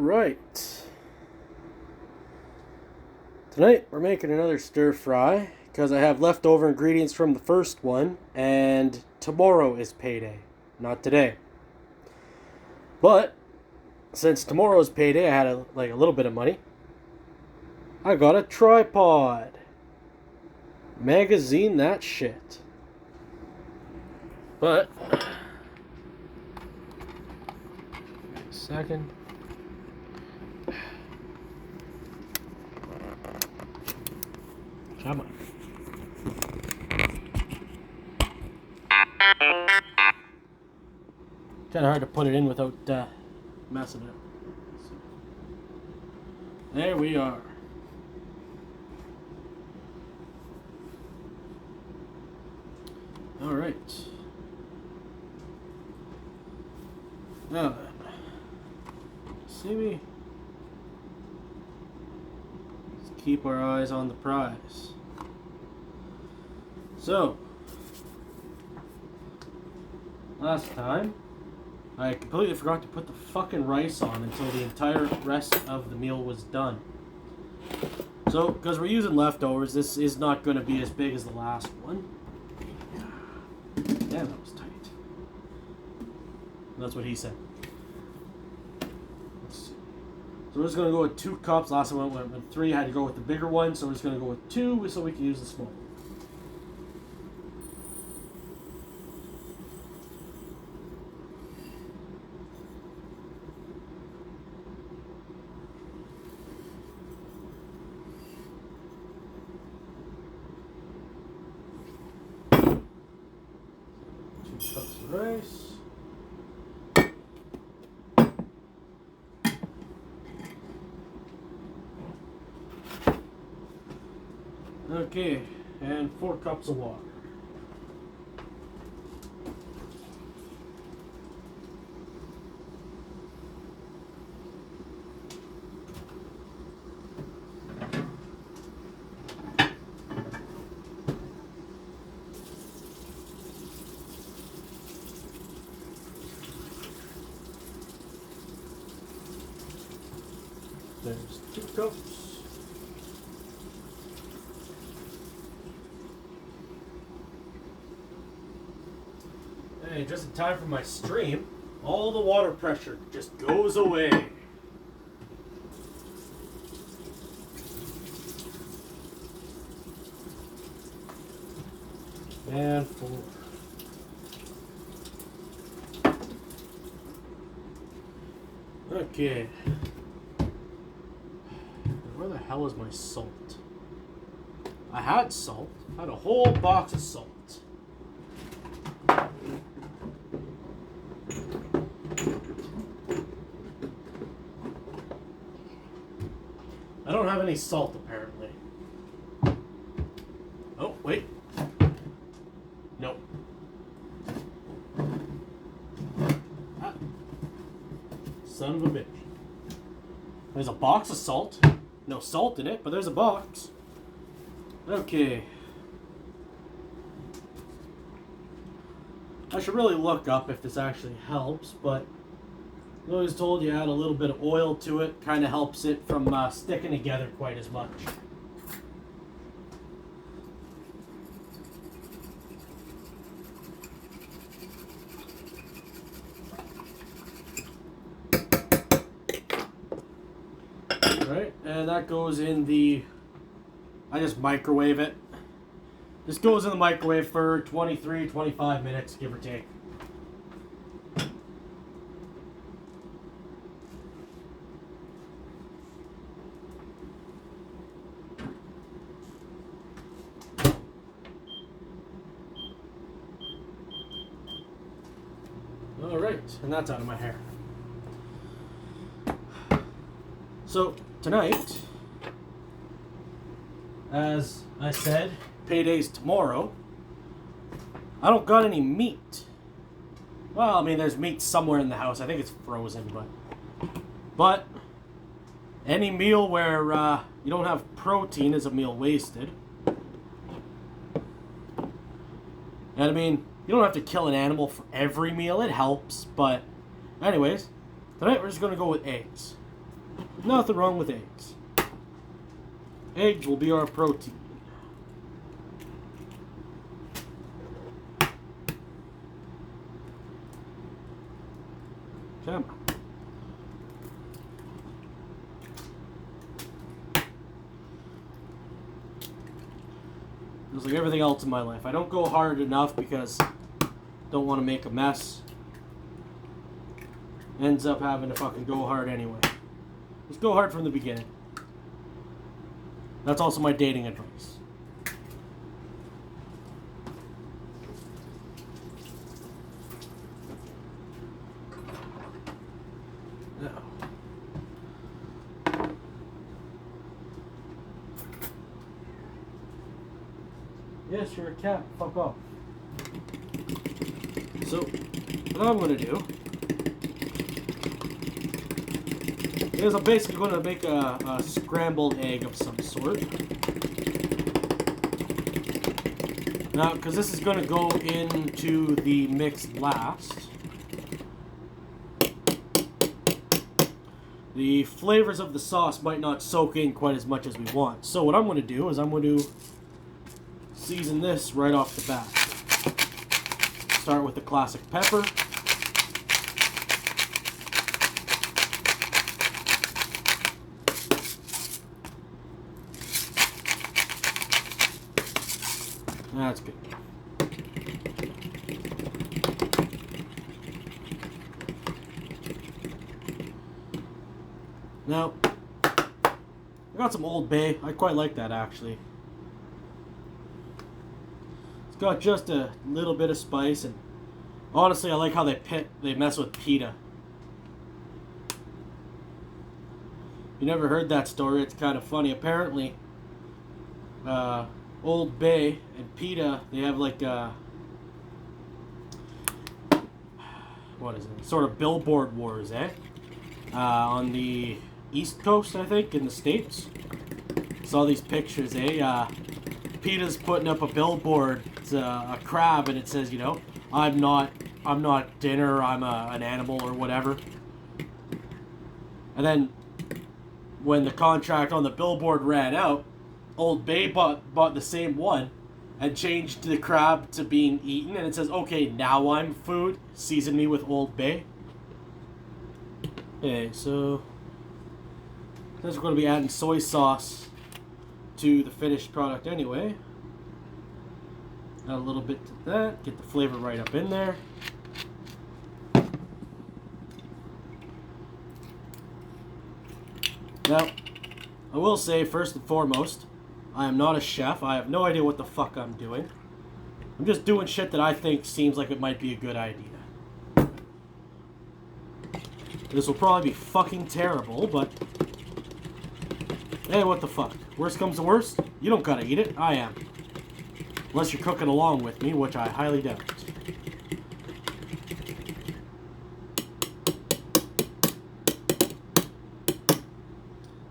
Alright. Tonight we're making another stir fry because I have leftover ingredients from the first one, and tomorrow is payday, not today. But since tomorrow is payday, I had a little bit of money. I got a tripod. Magazine that shit. But second. Come on. Kind of hard to put it in without messing it up. There we are. All right. Now then, see me. Let's keep our eyes on the prize. So, last time, I completely forgot to put the fucking rice on until the entire rest of the meal was done. So, because we're using leftovers, this is not going to be as big as the last one. Damn, that was tight. That's what he said. Let's see. So we're just going to go with 2 cups. Last time I went with 3. I had to go with the bigger one, so we're just going to go with 2 so we can use the small one. Cups of rice. Okay, and 4 cups of water. There's 2 cups. Hey, just in time for my stream, all the water pressure just goes away. And 4. Okay. Where the hell is my salt? I had salt. I had a whole box of salt. I don't have any salt, apparently. Oh, wait. Nope. Ah. Son of a bitch. There's a box of salt. No salt in it, but there's a box. Okay. I should really look up if this actually helps, but I was told you add a little bit of oil to it, kind of helps it from sticking together quite as much. Alright, and that goes in the... I just microwave it. This goes in the microwave for 23, 25 minutes, give or take. Alright, and that's out of my hair. So, tonight, as I said, payday's tomorrow. I don't got any meat. Well, I mean, there's meat somewhere in the house. I think it's frozen, but any meal where you don't have protein is a meal wasted. And I mean, you don't have to kill an animal for every meal. It helps, but anyways, tonight we're just going to go with eggs. Nothing wrong with eggs. Eggs will be our protein. Come on. Just like everything else in my life. I don't go hard enough because I don't want to make a mess. Ends up having to fucking go hard anyway. Just go hard from the beginning. That's also my dating advice. Now. Yes, you're a cat. Fuck off. So, what I'm going to do is I'm basically going to make a scrambled egg of some sort. Now, because this is going to go into the mix last, the flavors of the sauce might not soak in quite as much as we want. So what I'm going to do is I'm going to season this right off the bat. Start with the classic pepper. That's good. Now, I got some Old Bay. I quite like that actually. It's got just a little bit of spice, and honestly, I like how they mess with pita. You never heard that story? It's kind of funny. Apparently, Old Bay and pita, they have like what is it? Sort of billboard wars, eh? On the East Coast, I think, in the States. Saw these pictures, eh? PETA's putting up a billboard. It's a crab, and it says, you know, I'm not dinner. I'm an animal or whatever. And then when the contract on the billboard ran out, Old Bay bought the same one and changed the crab to being eaten, and it says, okay, now I'm food. Season me with Old Bay. Okay, so we're going to be adding soy sauce to the finished product anyway. Add a little bit to that, get the flavor right up in there. Now, I will say, first and foremost, I am not a chef. I have no idea what the fuck I'm doing. I'm just doing shit that I think seems like it might be a good idea. This will probably be fucking terrible, but hey, what the fuck? Worst comes to worst, you don't gotta eat it. I am. Unless you're cooking along with me, which I highly doubt.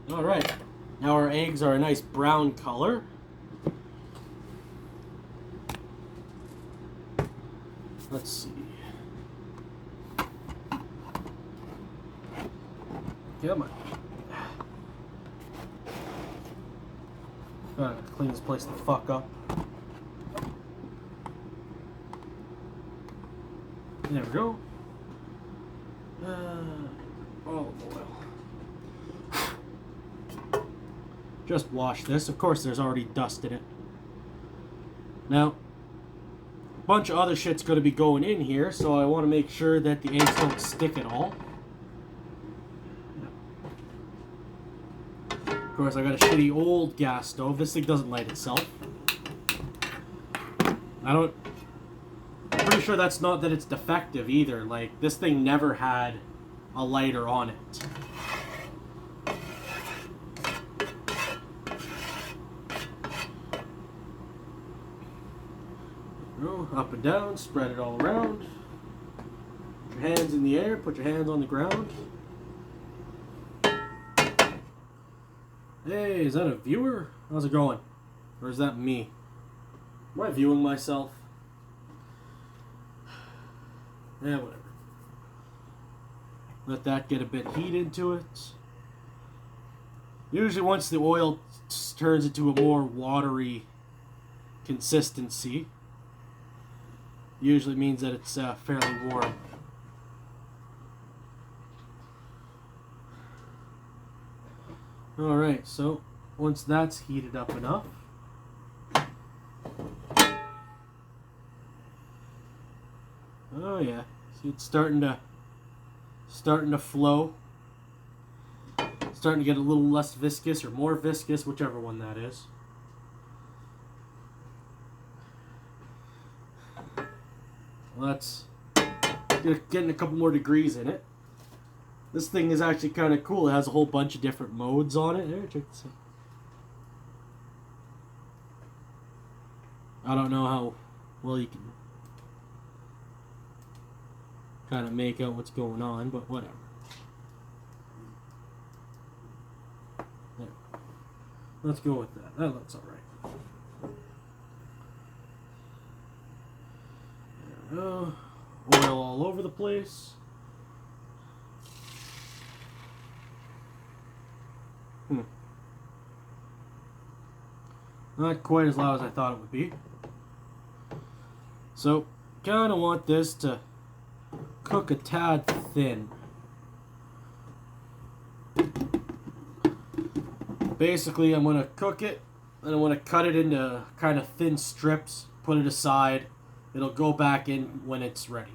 Alright, now our eggs are a nice brown color. Let's see. Come on. Gotta clean this place the fuck up. There we go. Olive oil. Just wash this. Of course, there's already dust in it. Now, a bunch of other shit's going to be going in here, so I want to make sure that the eggs don't stick at all. Of course, I got a shitty old gas stove. This thing doesn't light itself. I'm pretty sure that's not that it's defective either. Like, this thing never had a lighter on it. Go up and down, spread it all around. Put your hands in the air, put your hands on the ground. Hey, is that a viewer? How's it going? Or is that me? Am I viewing myself? Yeah, whatever. Let that get a bit heat into it. Usually once the oil turns into a more watery consistency, usually means that it's fairly warm. Alright, so once that's heated up enough, oh yeah, see it's starting to flow. Starting to get a little less viscous or more viscous, whichever one that is. Well, that's getting a couple more degrees in it. This thing is actually kind of cool. It has a whole bunch of different modes on it. There, check this out. I don't know how well you can kind of make out what's going on, but whatever. There. Let's go with that. That looks alright. There we go. Oil all over the place. Not quite as loud as I thought it would be. So, kind of want this to cook a tad thin. Basically, I'm going to cook it, and I want to cut it into kind of thin strips, put it aside. It'll go back in when it's ready.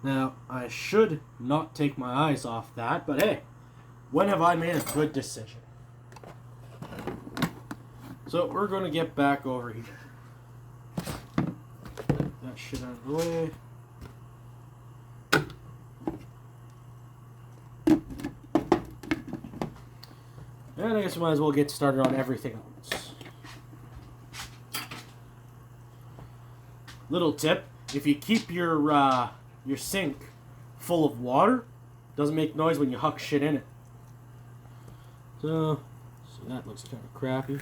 Now, I should not take my eyes off that, but hey, when have I made a good decision? So, we're going to get back over here. That shit out of the way. And I guess we might as well get started on everything else. Little tip, if you keep your sink full of water, it doesn't make noise when you huck shit in it. So that looks kind of crappy.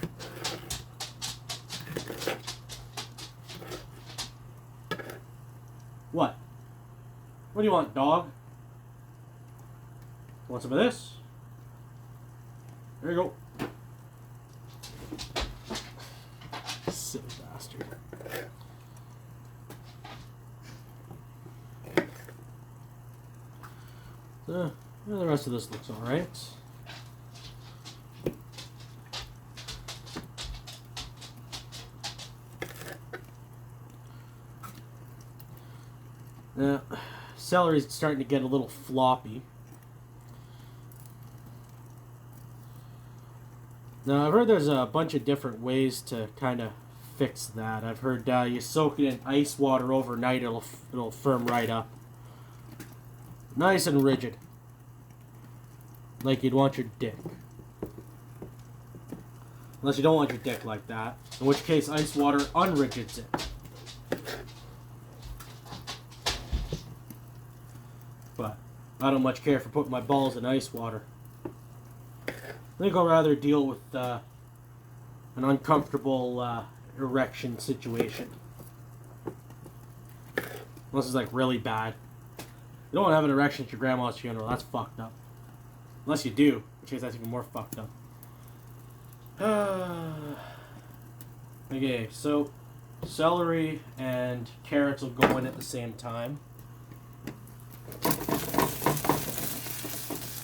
What? What do you want, dog? Want some of this? There you go. Silly bastard. So, yeah, the rest of this looks alright. Now, celery's starting to get a little floppy. Now, I've heard there's a bunch of different ways to kind of fix that. I've heard you soak it in ice water overnight, it'll firm right up. Nice and rigid. Like you'd want your dick. Unless you don't want your dick like that. In which case, ice water unrigids it. But I don't much care for putting my balls in ice water. I think I'll rather deal with an uncomfortable erection situation. Unless it's like really bad. You don't want to have an erection at your grandma's funeral. That's fucked up. Unless you do, which case that's even more fucked up. Okay, so celery and carrots will go in at the same time.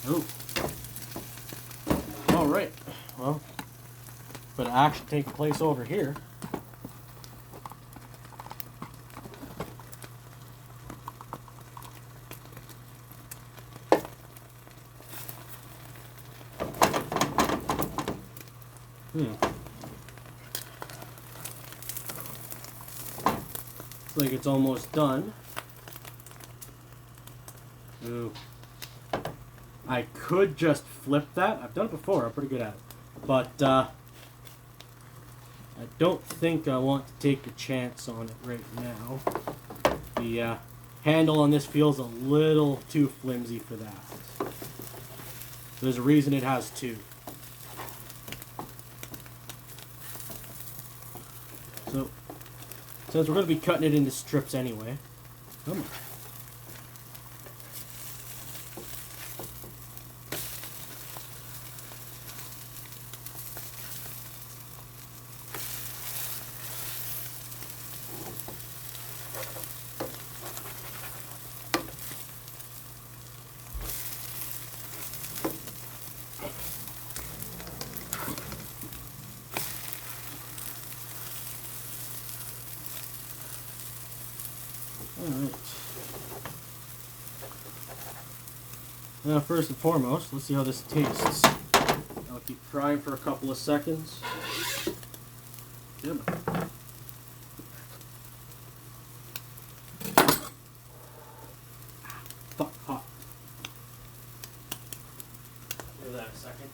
Ooh. Alright. Well, bit of action taking place over here. Looks like it's almost done. Ooh. I could just flip that. I've done it before. I'm pretty good at it. But I don't think I want to take a chance on it right now. The handle on this feels a little too flimsy for that. There's a reason it has two. So, since we're going to be cutting it into strips anyway, come on. Alright. Now, first and foremost, let's see how this tastes. I'll keep frying for a couple of seconds. Good. Fuck, hot. Give that a second.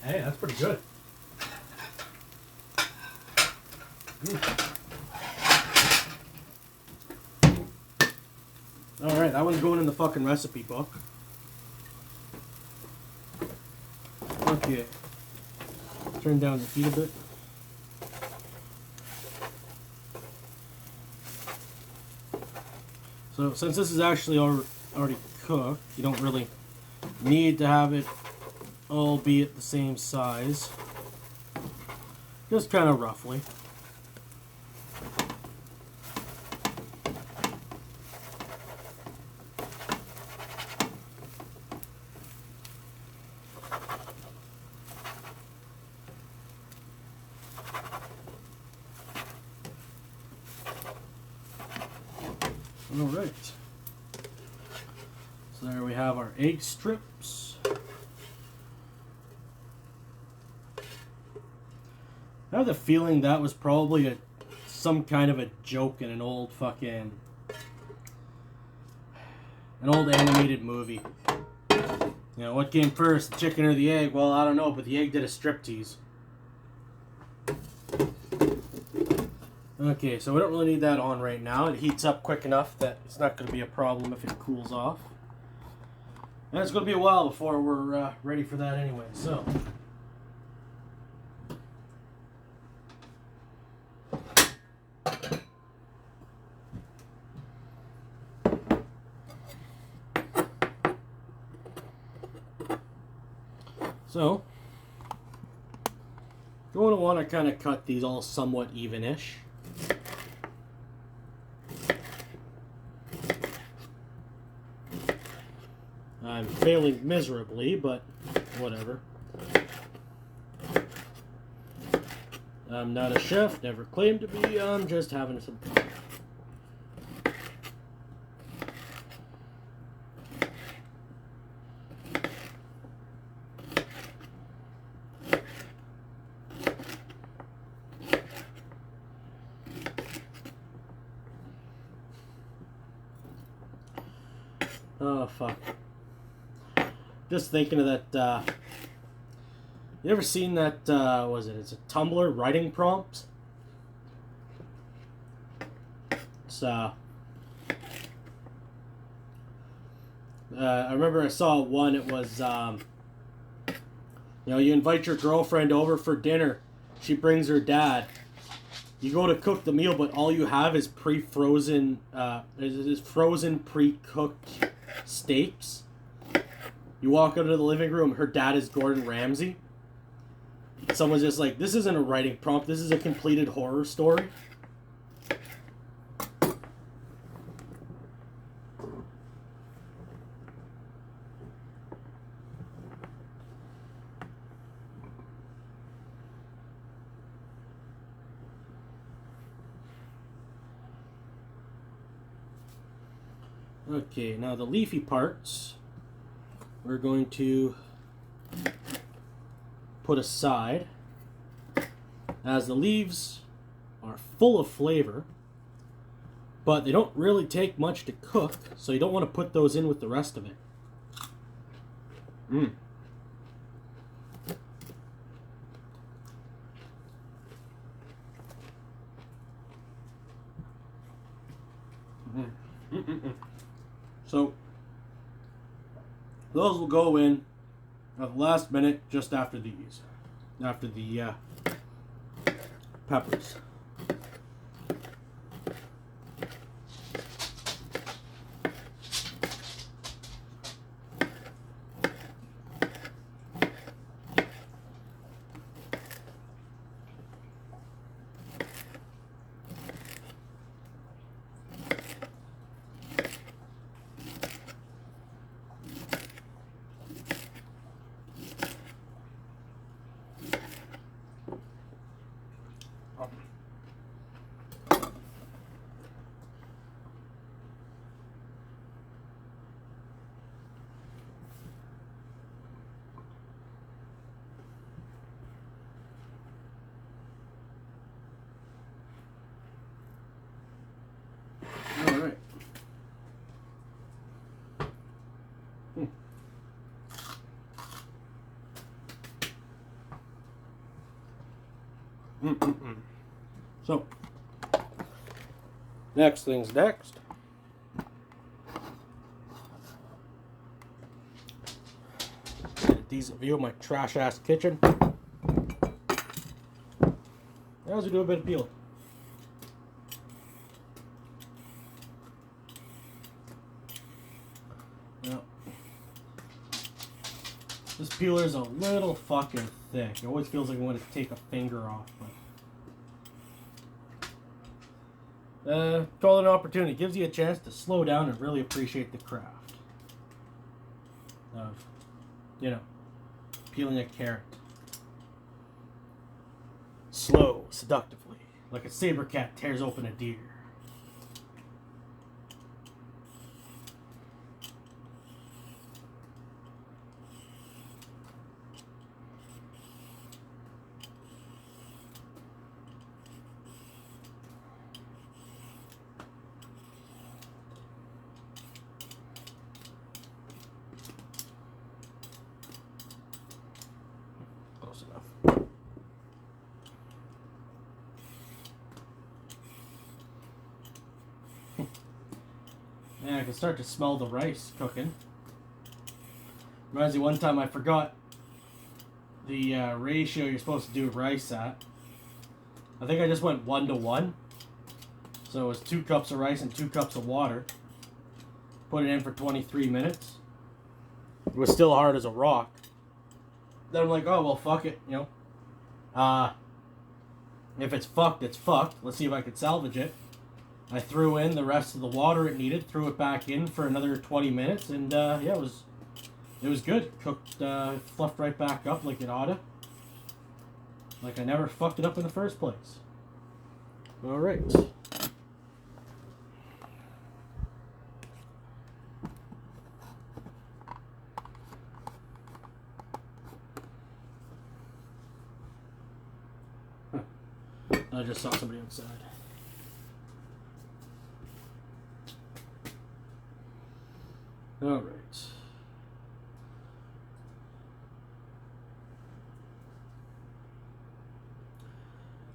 Hey, that's pretty good. Alright, that one's going in the fucking recipe book. Okay. Turn down the heat a bit. So, since this is actually already cooked, you don't really need to have it all be at the same size. Just kind of roughly. Alright. So there we have our egg strips. I have the feeling that was probably some kind of a joke in an old animated movie. You know, what came first, the chicken or the egg? Well, I don't know, but the egg did a striptease. Okay, so we don't really need that on right now. It heats up quick enough that it's not going to be a problem if it cools off. And it's going to be a while before we're ready for that anyway, so... So, you're going to want to kind of cut these all somewhat even-ish. I'm failing miserably, but whatever. I'm not a chef, never claimed to be, I'm just having some fun. Oh, fuck. Just thinking of that, you ever seen that, it's a Tumblr writing prompt? It's, I remember I saw one, it was, you know, you invite your girlfriend over for dinner, she brings her dad, you go to cook the meal, but all you have is pre-frozen, frozen, pre-cooked steaks. You walk out of the living room, her dad is Gordon Ramsay. Someone's just like, this isn't a writing prompt, this is a completed horror story. Okay, now the leafy parts we're going to put aside, as the leaves are full of flavor, but they don't really take much to cook, so you don't want to put those in with the rest of it. those will go in at the last minute, just after these. After the peppers. All right. So, next thing's next. Get a decent view of my trash ass kitchen. As we do a bit of peeling. Now, this peeler is a little fucking thick. It always feels like I want to take a finger off. But call it an opportunity. It gives you a chance to slow down and really appreciate the craft of, you know, peeling a carrot. Slow, seductively, like a saber cat tears open a deer. Close enough. Yeah, I can start to smell the rice cooking. Reminds me, one time I forgot the ratio you're supposed to do rice at. I think I just went 1 to 1. So it was 2 cups of rice and 2 cups of water. Put it in for 23 minutes. It was still hard as a rock. Then I'm like, oh, well, fuck it, you know. If it's fucked, it's fucked. Let's see if I could salvage it. I threw in the rest of the water it needed, threw it back in for another 20 minutes, and yeah, it was good. Cooked, fluffed right back up like it oughta. Like I never fucked it up in the first place. All right. I just saw somebody outside. All right.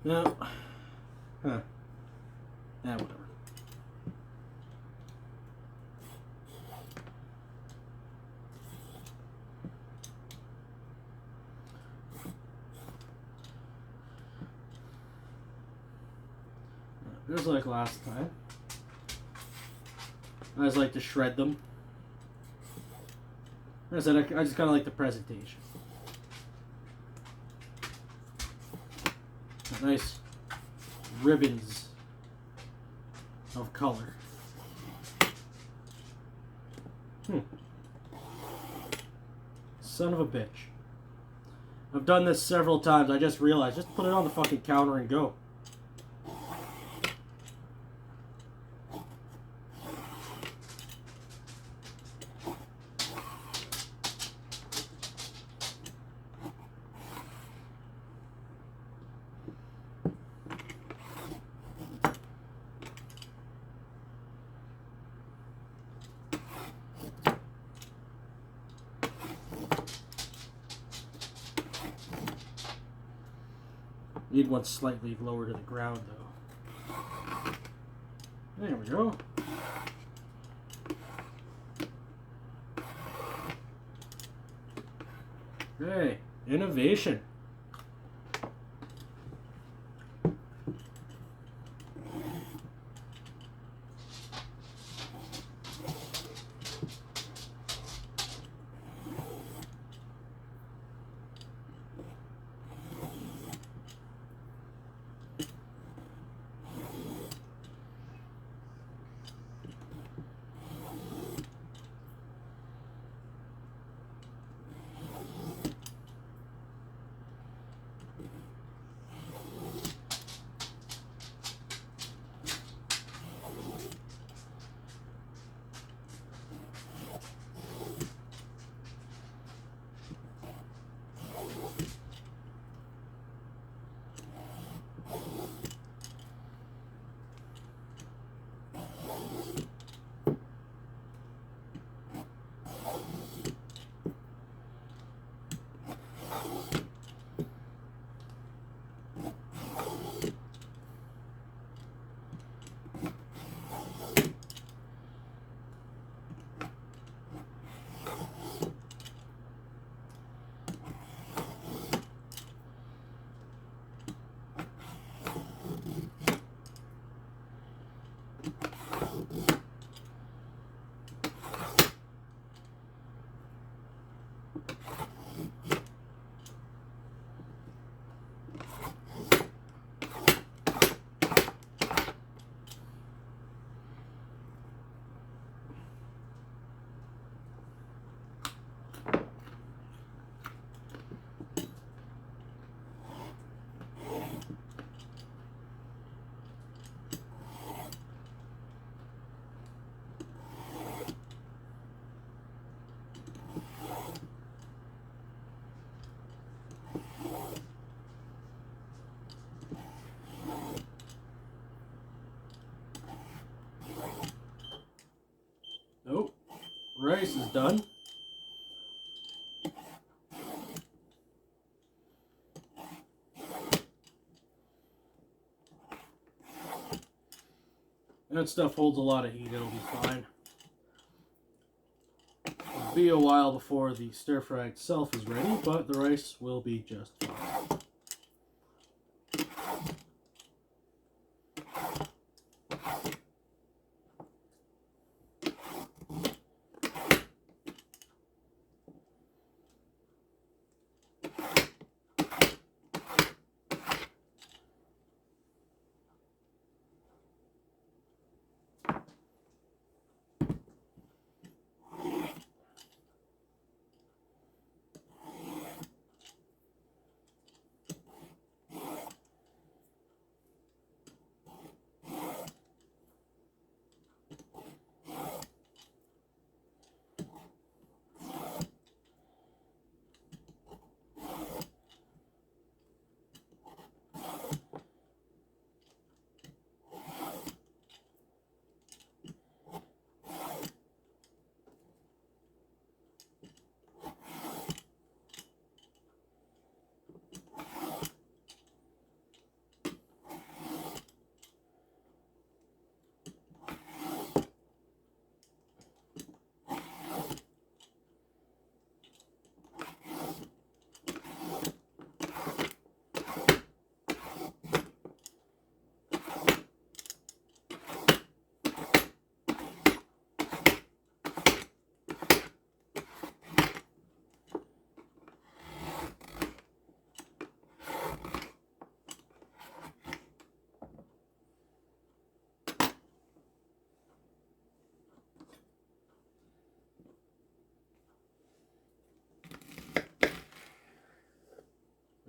Now, whatever. Just like last time. I just like to shred them. As I said, I just kind of like the presentation. Nice ribbons of color. Son of a bitch. I've done this several times. I just realized, just put it on the fucking counter and go. Need one slightly lower to the ground, though. There we go. Hey, innovation. Oh, rice is done. That stuff holds a lot of heat, it'll be fine. It'll be a while before the stir fry itself is ready, but the rice will be just fine.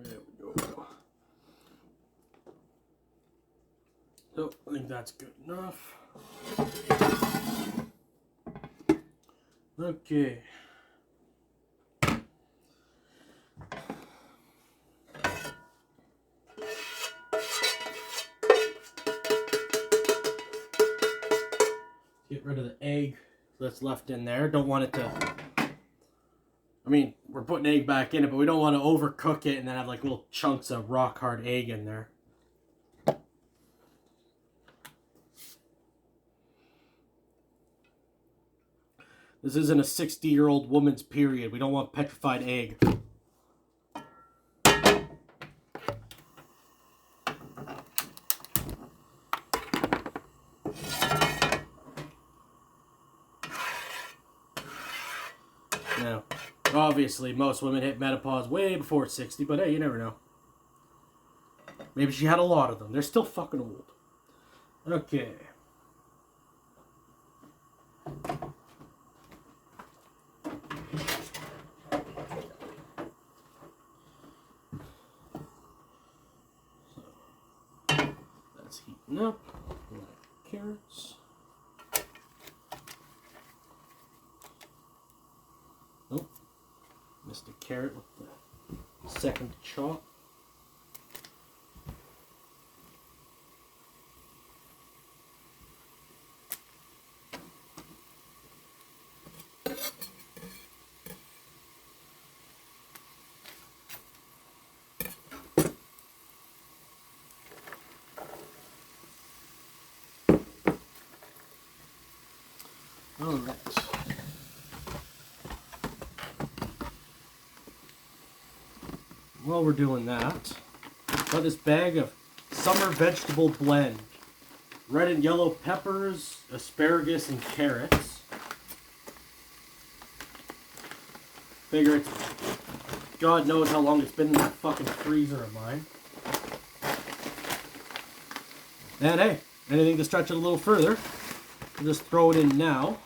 There we go. So, I think that's good enough. Okay. Get rid of the egg that's left in there. Don't want it to... I mean, we're putting egg back in it, but we don't want to overcook it and then have like little chunks of rock hard egg in there. This isn't a 60-year-old woman's period. We don't want petrified egg. Obviously, most women hit menopause way before 60, but hey, you never know. Maybe she had a lot of them. They're still fucking old. Okay. That's heating up. Carrots. Nope. Missed a carrot with the second chop. Alright. While we're doing that, got this bag of summer vegetable blend. Red and yellow peppers, asparagus, and carrots. Figure it's... God knows how long it's been in that fucking freezer of mine. And hey, anything to stretch it a little further, I'll just throw it in now.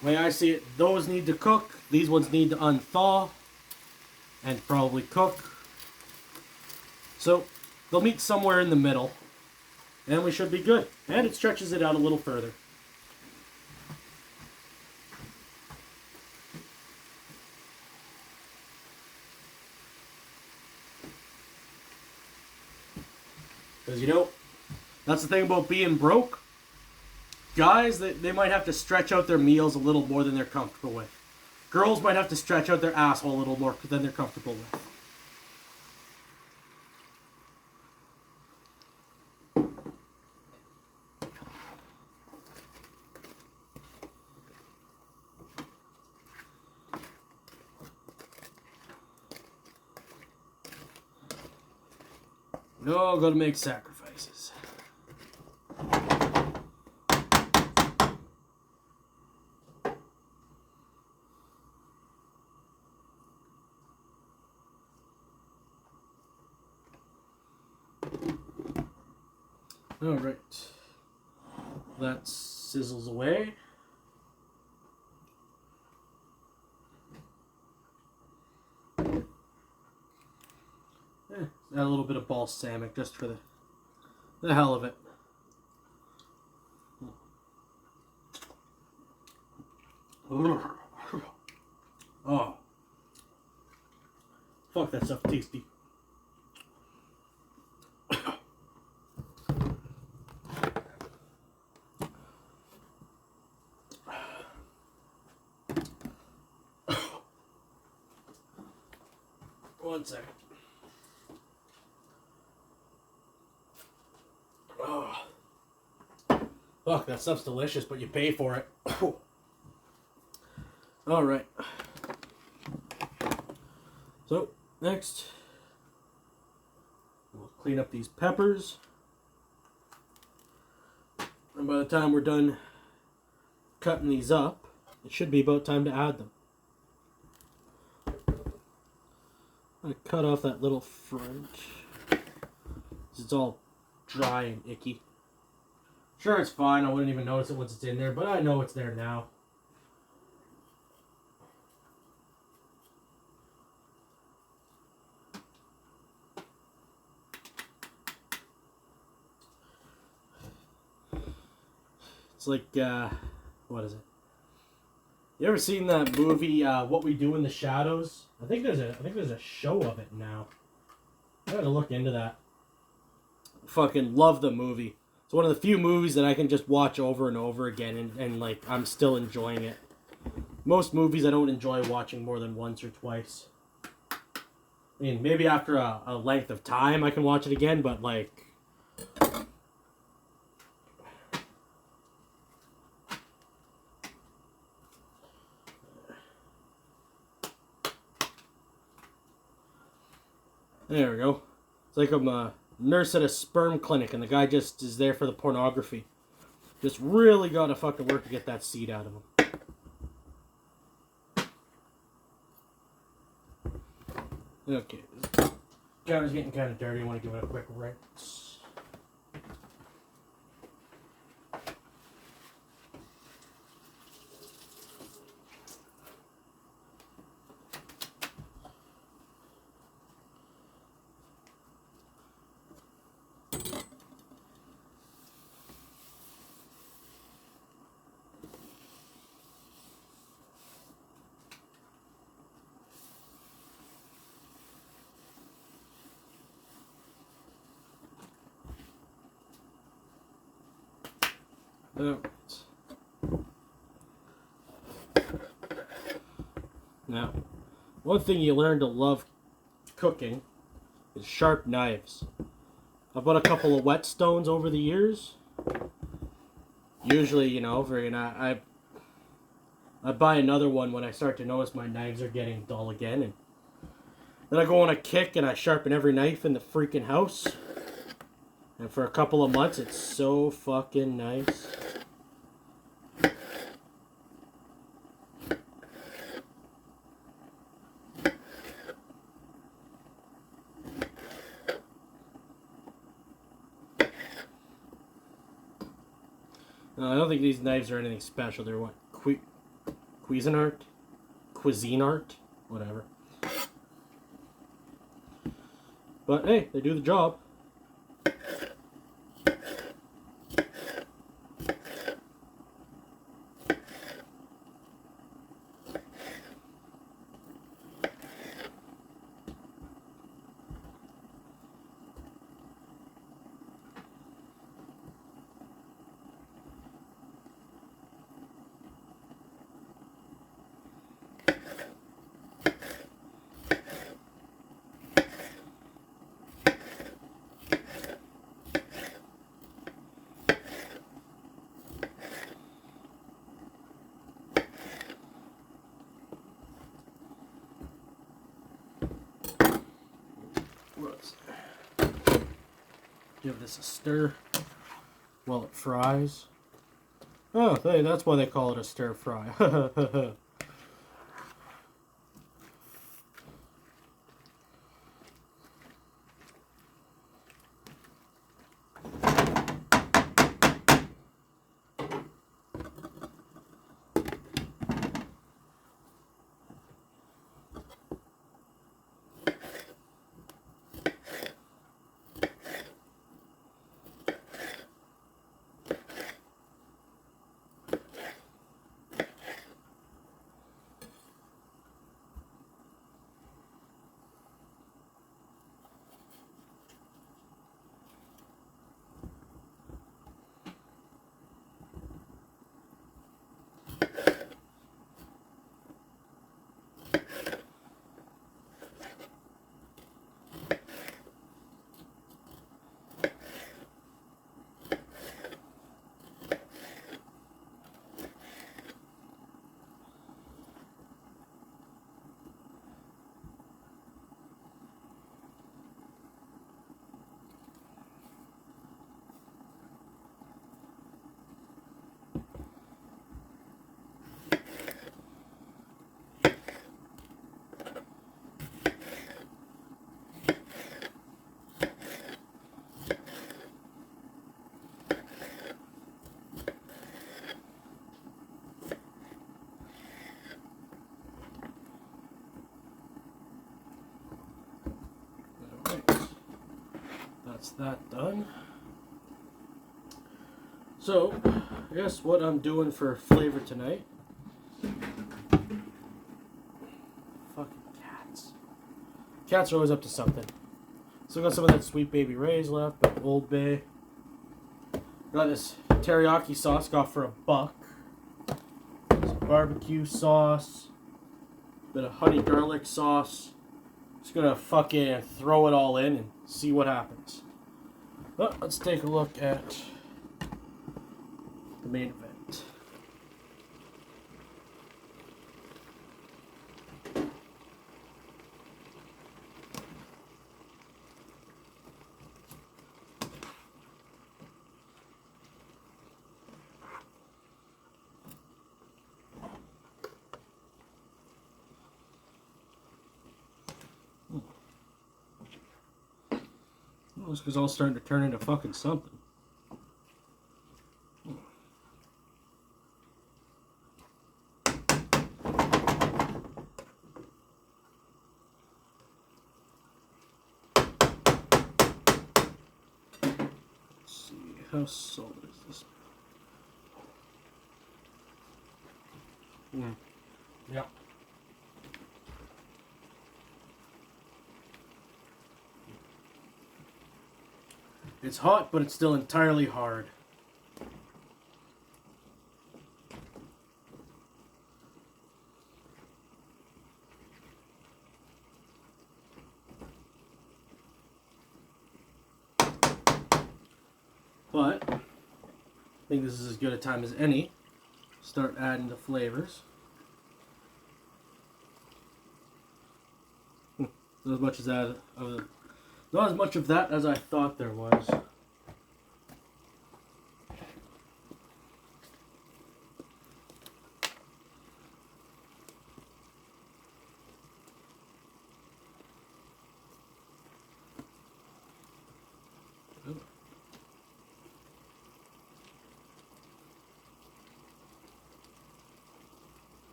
The way I see it, those need to cook. These ones need to unthaw and probably cook. So they'll meet somewhere in the middle and we should be good. And it stretches it out a little further. Because you know, that's the thing about being broke. Guys, they might have to stretch out their meals a little more than they're comfortable with. Girls might have to stretch out their asshole a little more than they're comfortable with. No, gotta make sacrifices. Alright. That sizzles away. Add a little bit of balsamic just for the hell of it. Oh. Fuck, that stuff tasty. One second. Oh. Fuck, that stuff's delicious, but you pay for it. Alright. So, next, we'll clean up these peppers. And by the time we're done cutting these up, it should be about time to add them. I cut off that little front. It's all dry and icky. Sure, it's fine. I wouldn't even notice it once it's in there, but I know it's there now. It's like, what is it? You ever seen that movie, What We Do in the Shadows? I think there's a show of it now. I gotta look into that. Fucking love the movie. It's one of the few movies that I can just watch over and over again and like, I'm still enjoying it. Most movies I don't enjoy watching more than once or twice. I mean, maybe after a length of time I can watch it again, but like... There we go. It's like I'm a nurse at a sperm clinic and the guy just is there for the pornography. Just really gotta fucking work to get that seed out of them. Okay. Counter's getting kind of dirty. I want to give it a quick rinse. Now, one thing you learn to love cooking is sharp knives. I bought a couple of whetstones over the years. Usually, you know, I buy another one when I start to notice my knives are getting dull again, and then I go on a kick and I sharpen every knife in the freaking house. And for a couple of months, it's so fucking nice. No, I don't think these knives are anything special. They're what? Cuisinart? Cuisinart? Whatever. But hey, they do the job. Give this a stir while it fries. Oh, hey, that's why they call it a stir fry. That's that done. So, I guess what I'm doing for flavor tonight. Fucking cats. Cats are always up to something. So I got some of that Sweet Baby Ray's left, but Old Bay. Got this teriyaki sauce, got for $1. Some barbecue sauce. Bit of honey garlic sauce. Just gonna fucking throw it all in and see what happens. But let's take a look at the main event. Well, it's because all starting to turn into fucking something. Let's see, how solid is this? Yeah. It's hot, but it's still entirely hard. But I think this is as good a time as any. Start adding the flavors. Not as much as that. Not as much of that as I thought there was.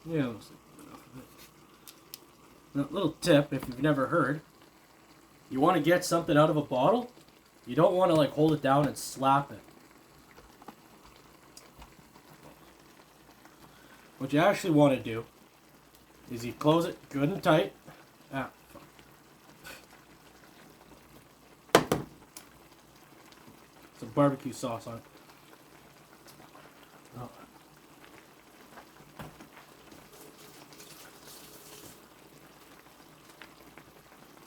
Yeah, looks like enough of it. Now, little tip, if you've never heard, you want to get something out of a bottle, you don't want to like hold it down and slap it. What you actually want to do is you close it good and tight. Ah, fuck. Some barbecue sauce on it. Oh.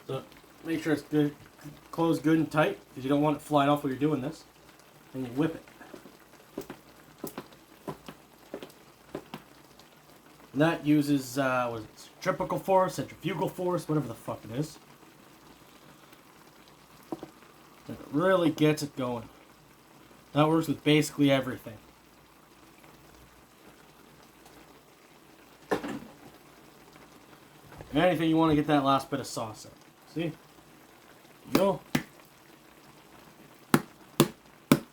So make sure it's good, closed good and tight, because you don't want it flying off while you're doing this. And you whip it. And that uses what is it, centrifugal force, centrifugal force, whatever the fuck it is. And it really gets it going. That works with basically everything. Anything you want to get that last bit of sauce in. See? There you go.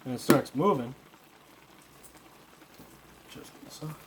And it starts moving. Just this off.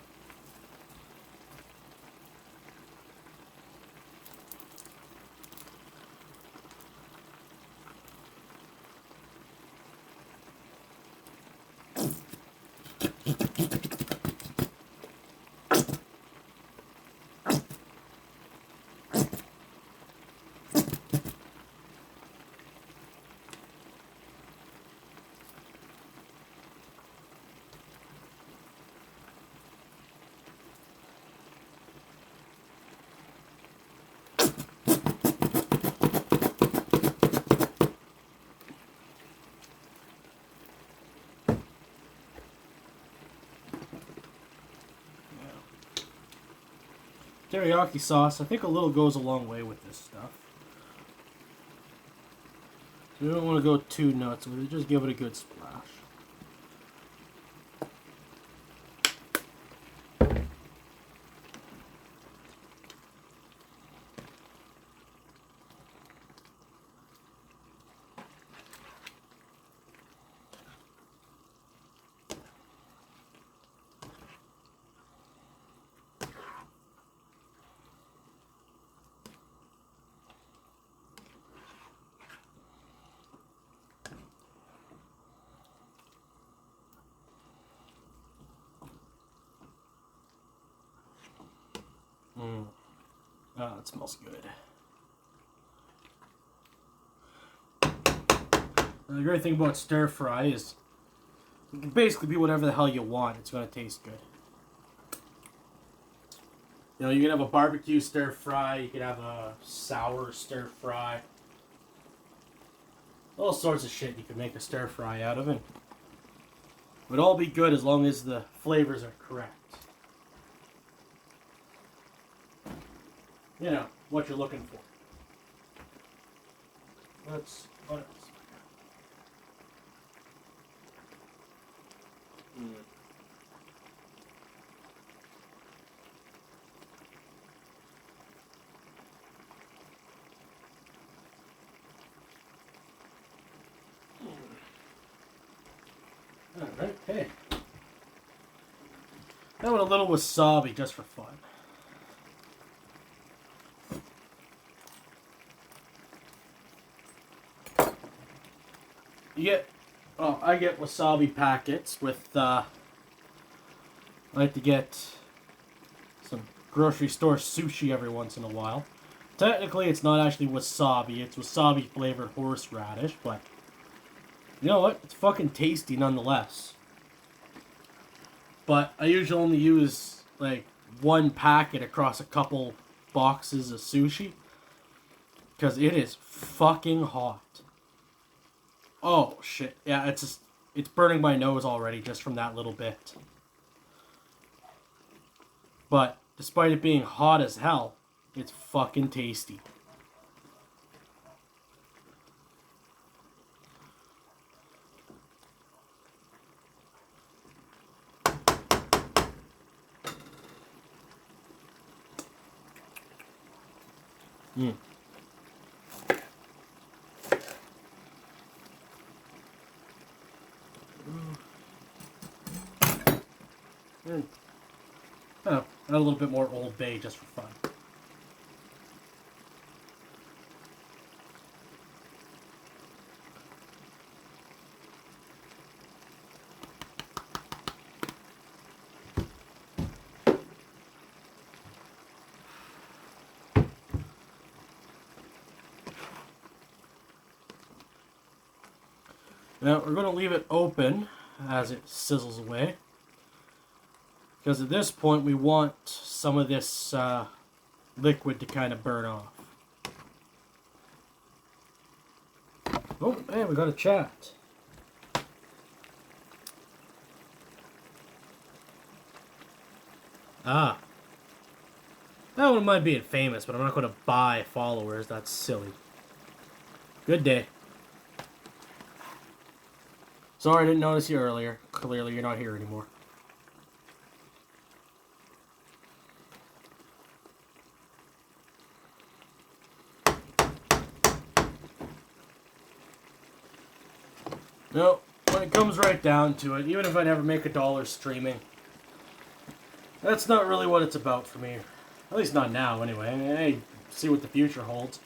Teriyaki sauce, I think a little goes a long way with this stuff. You don't want to go too nuts with it, just give it a good splash. Oh, it smells good. And the great thing about stir fry is you can basically be whatever the hell you want. It's going to taste good. You know, you can have a barbecue stir fry. You can have a sour stir fry. All sorts of shit you can make a stir fry out of it. It would all be good as long as the flavors are correct. You know, what you're looking for. What else? That with a little wasabi just for fun. You get, oh, I get wasabi packets with, I like to get some grocery store sushi every once in a while. Technically, it's not actually wasabi, it's wasabi flavored horseradish, but you know what? It's fucking tasty nonetheless. But I usually only use, like, one packet across a couple boxes of sushi. Because it is fucking hot. Oh, shit. Yeah, it's burning my nose already just from that little bit. But, despite it being hot as hell, it's fucking tasty. Mm. Oh, add a little bit more Old Bay just for fun. Now, we're going to leave it open as it sizzles away. Because at this point, we want some of this liquid to kind of burn off. Oh, hey, we got a chat. Ah. That one might be famous, but I'm not going to buy followers. That's silly. Good day. Sorry, I didn't notice you earlier. Clearly, you're not here anymore. No, when it comes right down to it, even if I never make $1 streaming, that's not really what it's about for me. At least not now, anyway. Hey, see what the future holds.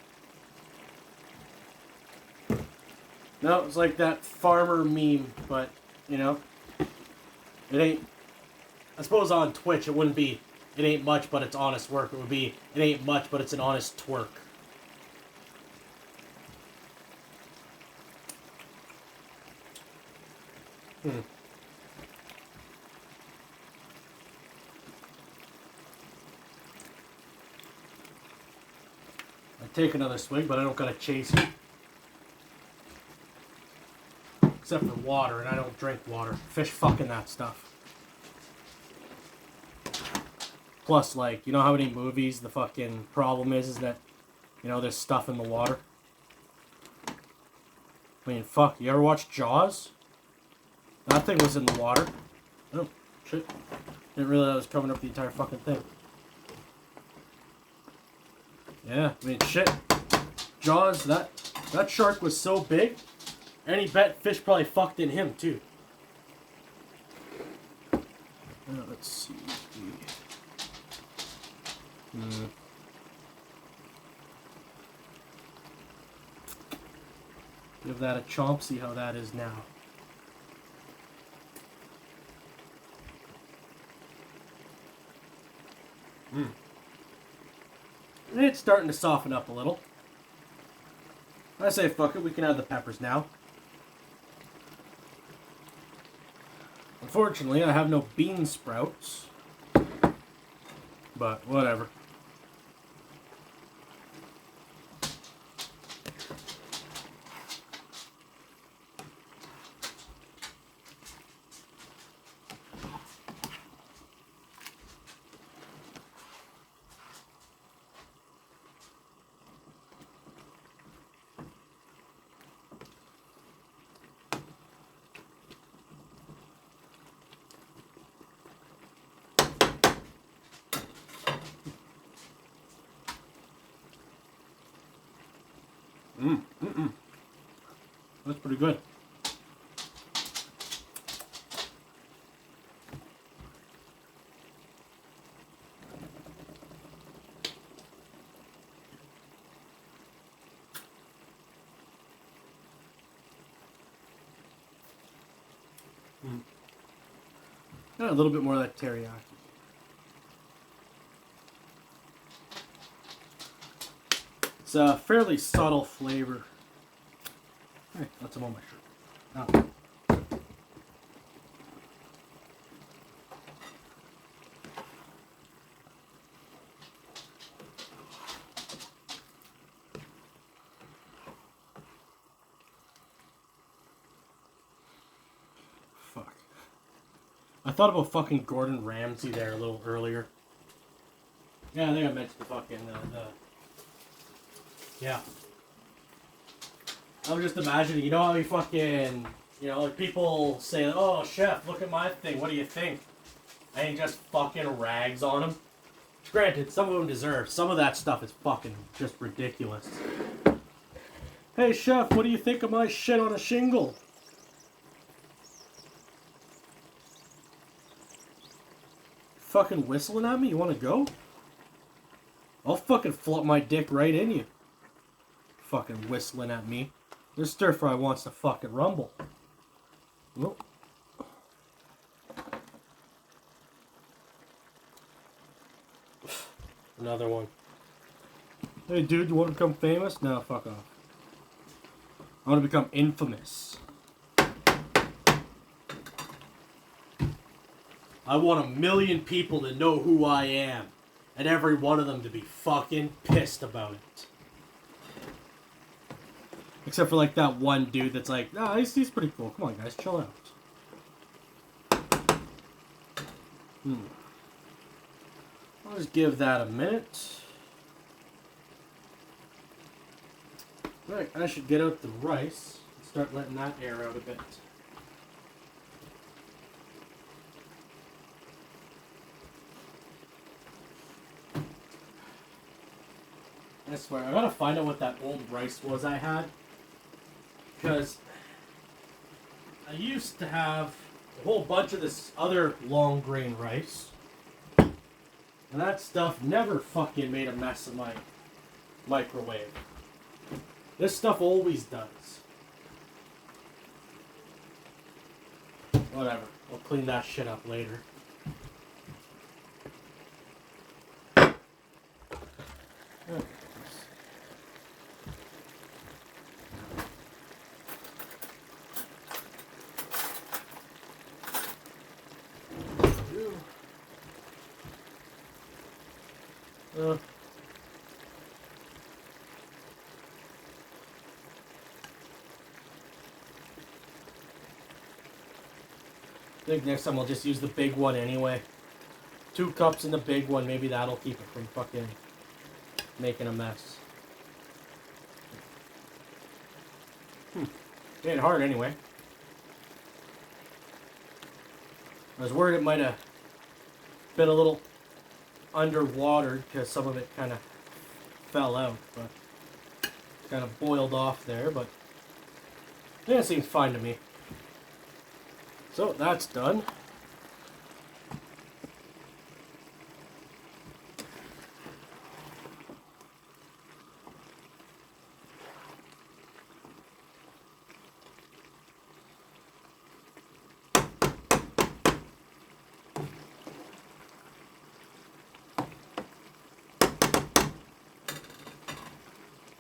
No, it's like that farmer meme, but, you know, it ain't... I suppose on Twitch it wouldn't be, it ain't much, but it's honest work. It would be, it ain't much, but it's an honest twerk. I take another swig, but I don't gotta chase it. Except for water, and I don't drink water. Fish fucking that stuff. Plus, like, you know how many movies the fucking problem is that, you know, there's stuff in the water? I mean, fuck, you ever watch Jaws? That thing was in the water. Oh, shit. Didn't realize I was covering up the entire fucking thing. Yeah, I mean, shit. Jaws, that shark was so big, any bet fish probably fucked in him, too. Let's see. Give that a chomp, see how that is now. It's starting to soften up a little. I say fuck it, we can add the peppers now. Unfortunately, I have no bean sprouts. But, whatever. That's pretty good. And a little bit more of that teriyaki. It's a fairly subtle flavor. Hey, that's some on my shirt. Oh. Fuck. I thought about fucking Gordon Ramsay there a little earlier. Yeah, I think I mentioned the fucking, yeah. I was just imagining, you know how he fucking, you know, like people say, oh, chef, look at my thing, what do you think? And he just fucking rags on him. Granted, some of them deserve. Some of that stuff is fucking just ridiculous. Hey, chef, what do you think of my shit on a shingle? Fucking whistling at me? You want to go? I'll fucking flop my dick right in you. Fucking whistling at me. This stir fry wants to fucking rumble. Nope. Another one. Hey dude, you want to become famous? No, fuck off. I want to become infamous. I want 1 million people to know who I am. And every one of them to be fucking pissed about it. Except for like that one dude that's like, nah, he's pretty cool. Come on guys, chill out. I'll just give that a minute. Right, I should get out the rice and start letting that air out a bit. I swear, I gotta find out what that old rice was I had. Because I used to have a whole bunch of this other long grain rice. And that stuff never fucking made a mess in my microwave. This stuff always does. Whatever. I'll clean that shit up later. Okay. I think next time I'll just use the big one anyway. 2 cups in the big one, maybe that'll keep it from fucking making a mess. Made it hard anyway. I was worried it might have been a little underwater because some of it kind of fell out, but kind of boiled off there, but yeah, it seems fine to me. So that's done.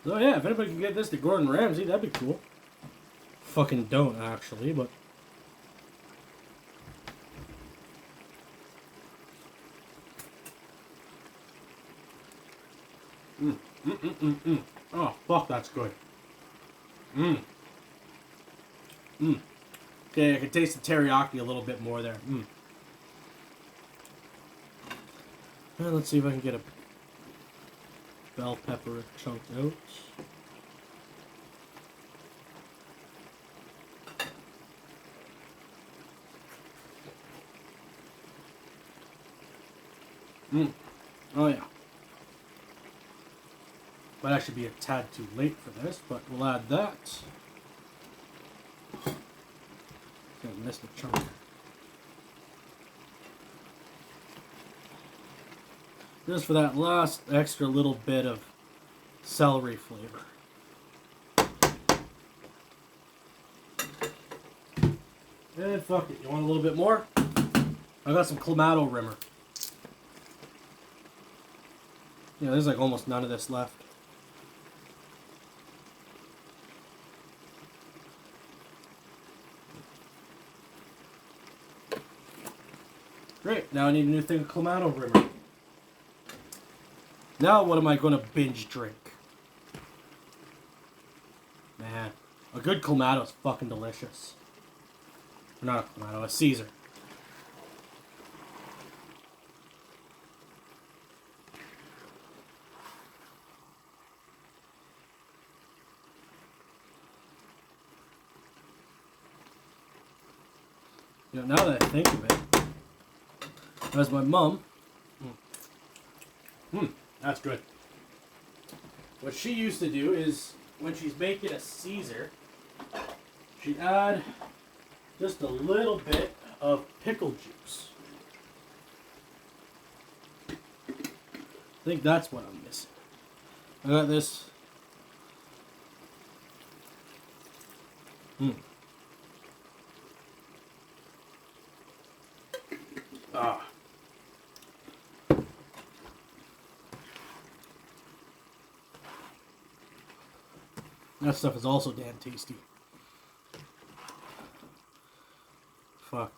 So yeah, if anybody can get this to Gordon Ramsay, that'd be cool. Fucking don't, actually, but... Oh, fuck, that's good. Okay, I can taste the teriyaki a little bit more there. And let's see if I can get a bell pepper chunked out. Oh yeah. Might actually be a tad too late for this, but we'll add that. Gonna miss the chunk. Just for that last extra little bit of celery flavor. And fuck it, you want a little bit more? I got some Clamato rimmer. Yeah, there's like almost none of this left. Great, now I need a new thing of Clamato rimmer. Now what am I going to binge drink? Man, a good Clamato is fucking delicious. Or not a Clamato, a Caesar. You know, now that I think of it, as my mom, that's good. What she used to do is, when she's making a Caesar, she'd add just a little bit of pickle juice. I think that's what I'm missing. I got this. Ah. That stuff is also damn tasty. Fuck.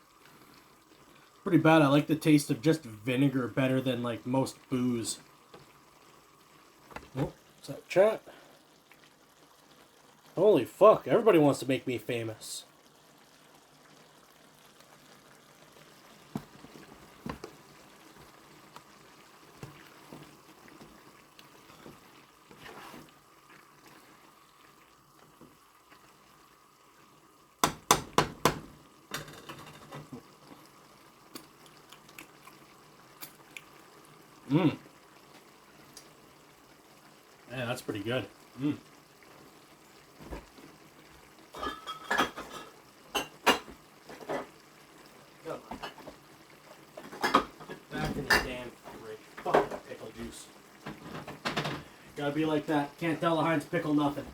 Pretty bad. I like the taste of just vinegar better than like most booze. Oh, what's that, chat? Holy fuck, everybody wants to make me famous. Mmm. Yeah, that's pretty good. Mmm. Back in the damn fridge. Fuck that pickle juice. Gotta be like that. Can't tell the Heinz pickle nothing.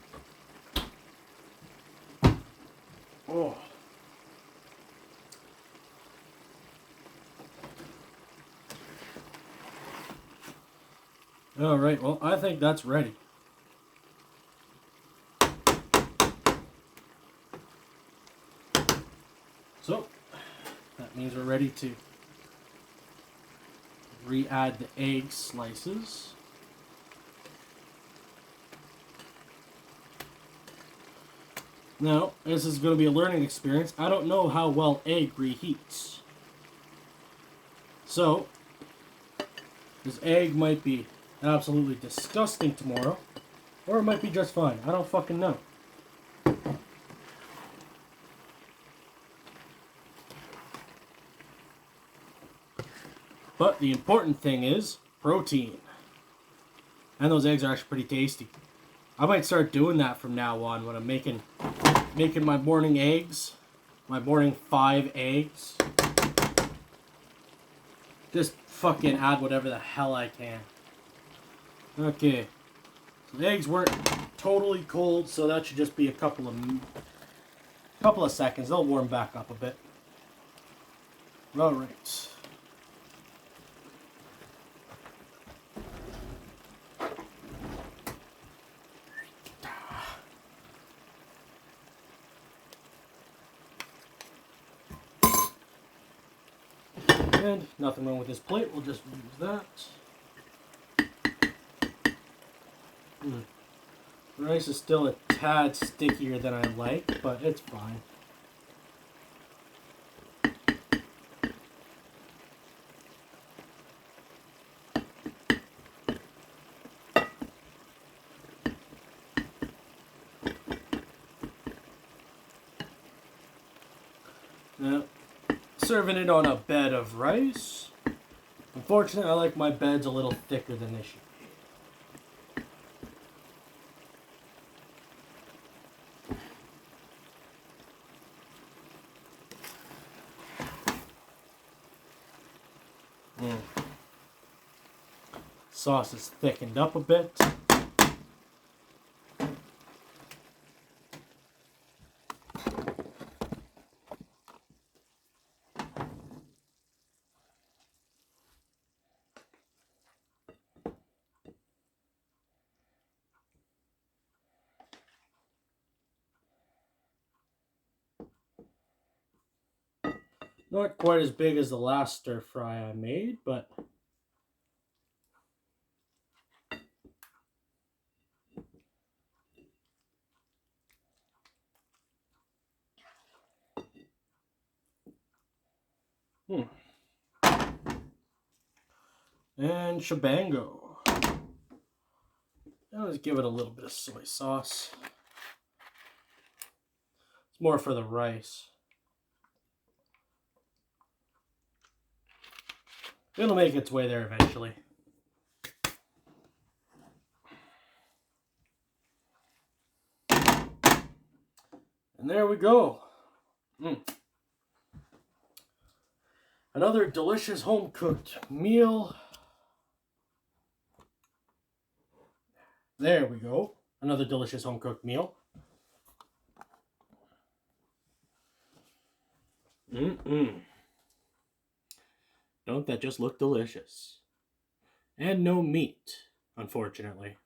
Oh. Alright, well, I think that's ready. So, that means we're ready to re-add the egg slices. Now, this is going to be a learning experience. I don't know how well egg reheats. So, this egg might be absolutely disgusting tomorrow, or it might be just fine. I don't fucking know. But the important thing is protein. And those eggs are actually pretty tasty. I might start doing that from now on when I'm making my morning eggs. My morning 5 eggs. Just fucking add whatever the hell I can. Okay. So the eggs weren't totally cold, so that should just be a couple of seconds. They'll warm back up a bit. Alright. And nothing wrong with this plate, we'll just use that. The rice is still a tad stickier than I like, but it's fine. Now, serving it on a bed of rice. Unfortunately, I like my beds a little thicker than they should be. Sauce is thickened up a bit. Not quite as big as the last stir fry I made, but and shabango. Now let's give it a little bit of soy sauce. It's more for the rice. It'll make its way there eventually. And there we go. Another delicious home-cooked meal. There we go. Another delicious home-cooked meal. Don't that just look delicious? And no meat, unfortunately.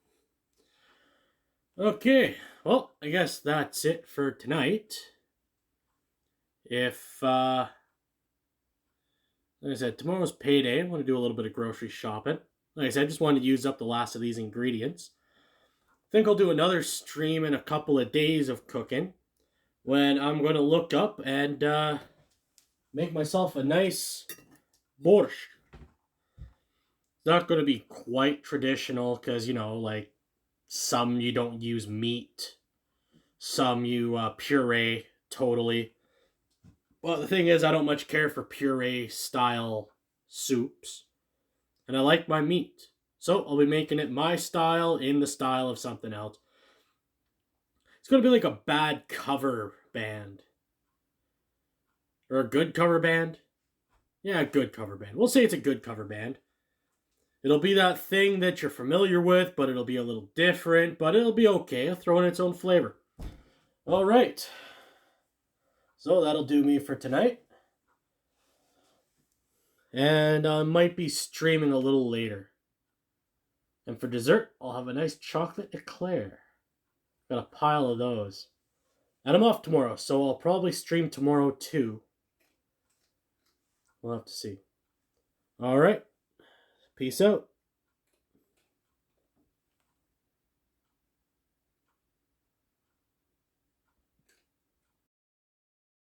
Okay, well, I guess that's it for tonight. Like I said, tomorrow's payday. I want to do a little bit of grocery shopping. Like I said, I just wanted to use up the last of these ingredients. I think I'll do another stream in a couple of days of cooking when I'm going to look up and make myself a nice borscht. It's not going to be quite traditional because, like some you don't use meat, some you puree totally. Well, the thing is, I don't much care for puree style soups, and I like my meat. So I'll be making it my style in the style of something else. It's going to be like a bad cover band. Or a good cover band. Yeah, a good cover band. We'll say it's a good cover band. It'll be that thing that you're familiar with, but it'll be a little different, but it'll be okay. It'll throw in its own flavor. All right. So that'll do me for tonight. And I might be streaming a little later. And for dessert, I'll have a nice chocolate eclair. Got a pile of those. And I'm off tomorrow, so I'll probably stream tomorrow too. We'll have to see. All right. Peace out.